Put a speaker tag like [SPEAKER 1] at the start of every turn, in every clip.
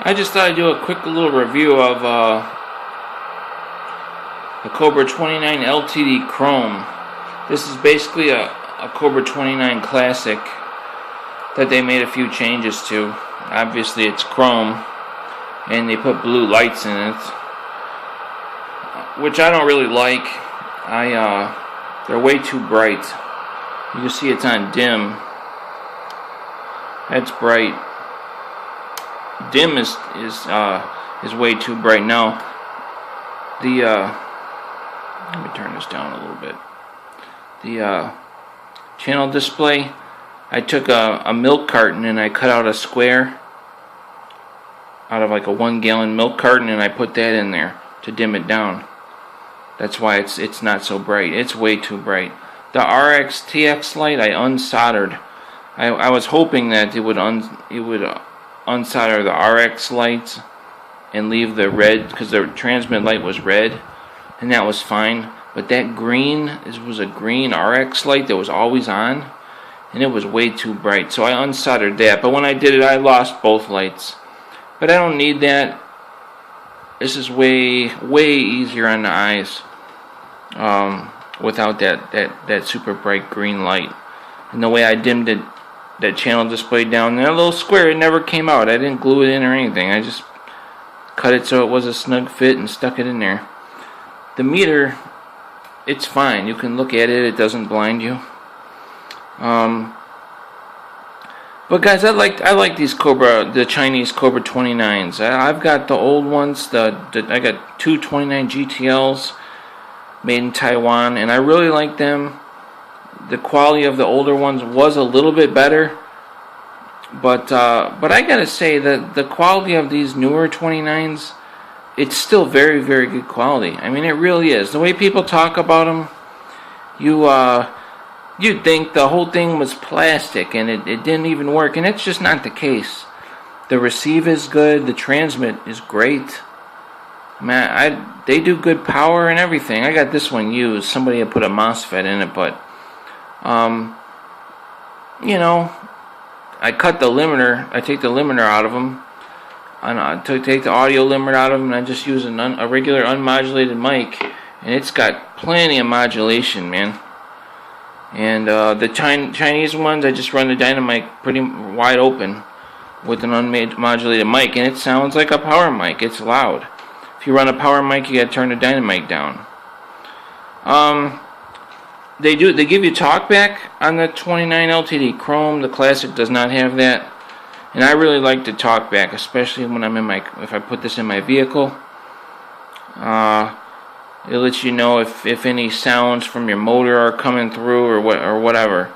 [SPEAKER 1] I just thought I'd do a quick little review of the Cobra 29 LTD Chrome. This is basically a Cobra 29 Classic that they made a few changes to. Obviously it's chrome, and they put blue lights in it, which I don't really like. They're way too bright. You can see it's on dim. That's bright. Dim is way too bright. Now, let me turn this down a little bit. The channel display, I took a milk carton and I cut out a square out of like a 1 gallon milk carton, and I put that in there to dim it down. That's why it's not so bright. It's way too bright. The RX TX light I unsoldered. I was hoping that it would unsolder the RX lights and leave the red, because the transmit light was red, and that was fine. But that green was a green RX light that was always on, and it was way too bright. So I unsoldered that. But when I did it, I lost both lights. But I don't need that. This is way easier on the eyes without that super bright green light. And the way I dimmed it, that channel display down, that little square, it never came out. I didn't glue it in or anything. I just cut it so it was a snug fit and stuck it in there. The meter, it's fine. You can look at it. It doesn't blind you. But guys, I like these the Chinese Cobra 29s. I've got the old ones. I got two 29 GTLs made in Taiwan, and I really like them. The quality of the older ones was a little bit better, but I gotta say that the quality of these newer 29s, it's still very good quality. I mean, it really is. The way people talk about them, you'd think the whole thing was plastic and it didn't even work, and it's just not the case. The receive is good. The transmit is great. Man, they do good power and everything. I got this one used. Somebody had put a MOSFET in it, but you know, I cut the limiter. I take the limiter out of them, and I take the audio limiter out of them, and I just use a regular unmodulated mic, and it's got plenty of modulation, man. And the Chinese ones, I just run the dynamic pretty wide open with an unmodulated mic, and it sounds like a power mic. It's loud. If you run a power mic, you gotta turn the dynamic down. They give you talkback on the 29 LTD Chrome. The Classic does not have that, and I really like the talkback, especially when if I put this in my vehicle. It lets you know if any sounds from your motor are coming through or whatever,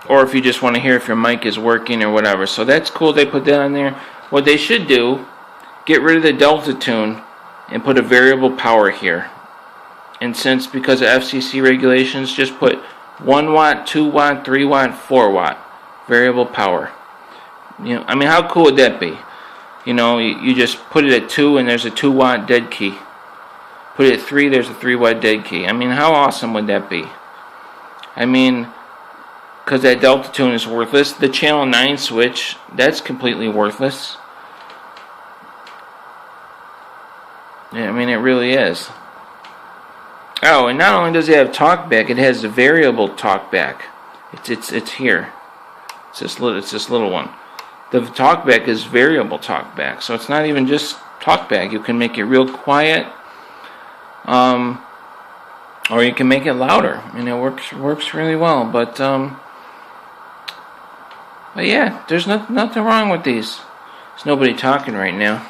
[SPEAKER 1] or if you just want to hear if your mic is working or whatever. So that's cool. They put that on there. What they should do, get rid of the Delta tune and put a variable power here. And because of FCC regulations, just put 1 watt, 2 watt, 3 watt, 4 watt variable power. You know, I mean, how cool would that be? You know, you just put it at 2 and there's a 2 watt dead key. Put it at 3, there's a 3 watt dead key. I mean, how awesome would that be? I mean, because that Delta tune is worthless. The channel 9 switch, that's completely worthless. Yeah, I mean, it really is. Oh, and not only does it have talkback, it has the variable talkback. It's here. It's this little one. The talkback is variable talkback, so it's not even just talkback. You can make it real quiet, or you can make it louder, and it works really well. But yeah, there's nothing wrong with these. There's nobody talking right now.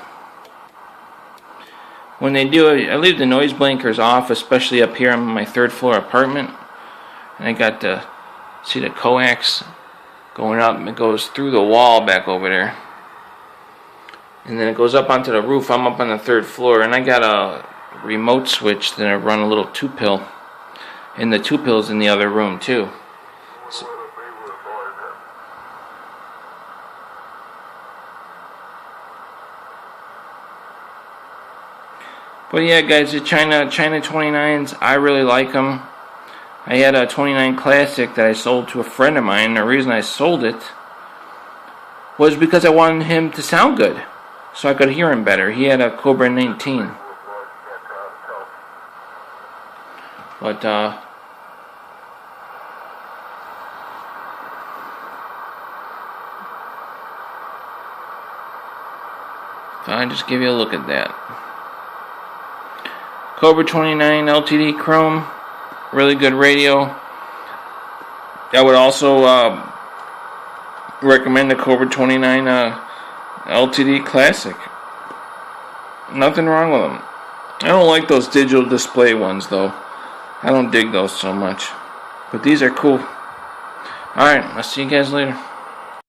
[SPEAKER 1] When they do it, I leave the noise blinkers off, especially up here on my 3rd floor apartment, and I got to see the coax going up, and it goes through the wall back over there, and then it goes up onto the roof. I'm up on the 3rd floor, and I got a remote switch that I run a little 2-pill, and the 2-pill's in the other room too. So, but yeah, guys, the China 29s, I really like them. I had a 29 Classic that I sold to a friend of mine. The reason I sold it was because I wanted him to sound good, so I could hear him better. He had a Cobra 19. But, I'll just give you a look at that. Cobra 29 LTD Chrome, really good radio. I would also recommend the Cobra 29 LTD Classic. Nothing wrong with them. I don't like those digital display ones though. I don't dig those so much. But these are cool. Alright, I'll see you guys later.